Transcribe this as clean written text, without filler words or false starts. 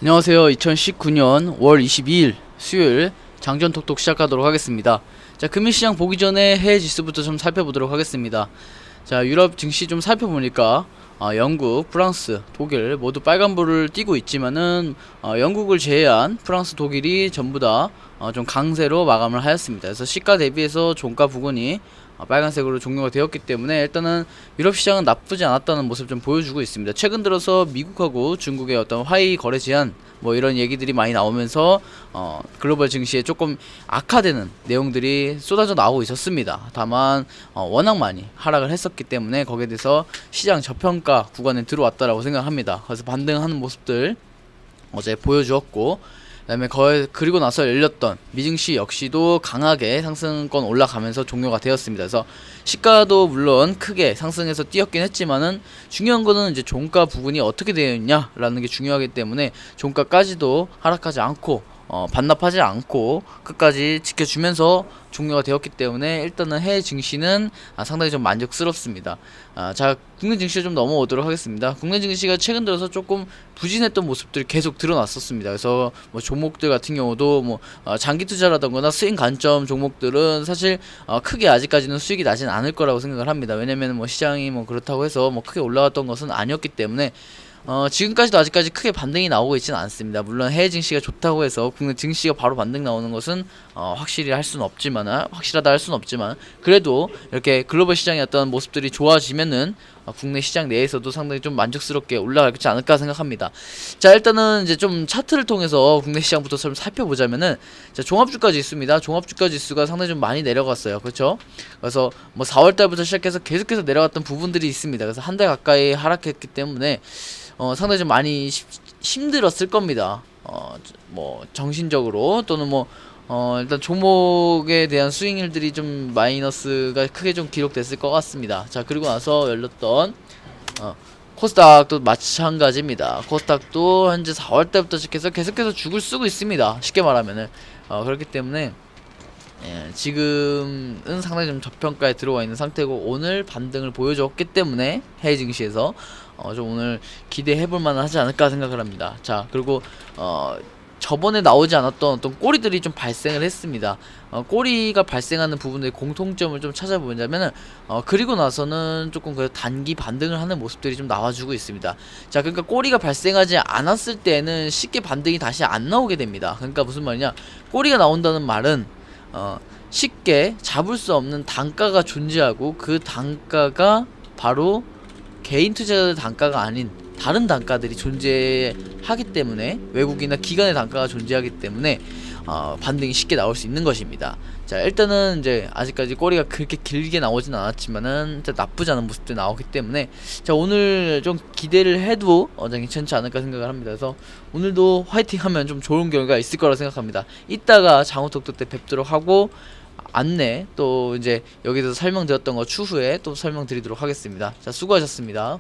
안녕하세요. 2019년 5월 22일 수요일 장전톡톡 시작하도록 하겠습니다. 자, 금일시장 보기 전에 해외 지수부터 좀 살펴보도록 하겠습니다. 자, 유럽 증시 좀 살펴보니까 영국, 프랑스, 독일 모두 빨간불을 띄고 있지만은 영국을 제외한 프랑스, 독일이 전부 다 좀 강세로 마감을 하였습니다. 그래서 시가 대비해서 종가 부근이 빨간색으로 종료가 되었기 때문에 일단은 유럽 시장은 나쁘지 않았다는 모습 좀 보여주고 있습니다. 최근 들어서 미국하고 중국의 어떤 화해 거래 제한 뭐 이런 얘기들이 많이 나오면서 글로벌 증시에 조금 악화되는 내용들이 쏟아져 나오고 있었습니다. 다만 워낙 많이 하락을 했었기 때문에 거기에 대해서 시장 저평가 구간에 들어왔다라고 생각합니다. 그래서 반등하는 모습들 어제 보여주었고, 그다음에 그리고 나서 열렸던 미증시 역시도 강하게 상승권 올라가면서 종료가 되었습니다. 그래서 시가도 물론 크게 상승해서 뛰었긴 했지만은 중요한 거는 이제 종가 부분이 어떻게 되어 있냐라는 게 중요하기 때문에 종가까지도 하락하지 않고 반납하지 않고 끝까지 지켜주면서 종료가 되었기 때문에 일단은 해외 증시는 상당히 좀 만족스럽습니다. 자, 국내 증시로 좀 넘어오도록 하겠습니다. 국내 증시가 최근 들어서 조금 부진했던 모습들이 계속 드러났었습니다. 그래서 뭐 종목들 같은 경우도 뭐 장기 투자라던거나 수익 관점 종목들은 사실 크게 아직까지는 수익이 나진 않을 거라고 생각을 합니다. 왜냐면 뭐 시장이 뭐 그렇다고 해서 뭐 크게 올라갔던 것은 아니었기 때문에 지금까지도 아직까지 크게 반등이 나오고 있지는 않습니다. 물론 해외 증시가 좋다고 해서 국내 증시가 바로 반등 나오는 것은 확실히 할 수는 없지만, 확실하다 할 수는 없지만, 그래도 이렇게 글로벌 시장의 어떤 모습들이 좋아지면은 국내 시장 내에서도 상당히 좀 만족스럽게 올라가지 않을까 생각합니다. 자, 일단은 이제 좀 차트를 통해서 국내 시장부터 좀 살펴보자면은, 자, 종합주가 지수입니다. 종합주가 지수가 상당히 좀 많이 내려갔어요. 그렇죠? 그래서 뭐 4월달부터 시작해서 계속해서 내려갔던 부분들이 있습니다. 그래서 한 달 가까이 하락했기 때문에 상당히 좀 많이 힘들었을 겁니다. 뭐 정신적으로 또는 뭐 일단 종목에 대한 수익률들이 좀 마이너스가 크게 좀 기록됐을 것 같습니다. 자, 그리고 나서 열렸던 코스닥도 마찬가지입니다. 코스닥도 현재 4월달부터 시작해서 계속해서 죽을 쓰고 있습니다. 쉽게 말하면은 그렇기 때문에 지금은 상당히 좀 저평가에 들어와 있는 상태고, 오늘 반등을 보여줬기 때문에 해외 증시에서 좀 오늘 기대해볼 만하지 않을까 생각을 합니다. 자, 그리고 저번에 나오지 않았던 어떤 꼬리들이 좀 발생을 했습니다. 꼬리가 발생하는 부분의 공통점을 좀 찾아보자면은 그리고 나서는 조금 그 단기 반등을 하는 모습들이 좀 나와주고 있습니다. 자, 그러니까 꼬리가 발생하지 않았을 때는 쉽게 반등이 다시 안 나오게 됩니다. 그러니까 무슨 말이냐, 꼬리가 나온다는 말은 쉽게 잡을 수 없는 단가가 존재하고, 그 단가가 바로 개인 투자자의 단가가 아닌 다른 단가들이 존재하기 때문에, 외국이나 기관의 단가가 존재하기 때문에 반등이 쉽게 나올 수 있는 것입니다. 자, 일단은 이제 아직까지 꼬리가 그렇게 길게 나오진 않았지만은 나쁘지 않은 모습들이 나오기 때문에, 자, 오늘 좀 기대를 해도 괜찮지 않을까 생각을 합니다. 그래서 오늘도 화이팅 하면 좀 좋은 결과가 있을 거라 생각합니다. 이따가 장호톡톡 때 뵙도록 하고, 안내 또 이제 여기서 설명드렸던 거 추후에 또 설명드리도록 하겠습니다. 자, 수고하셨습니다.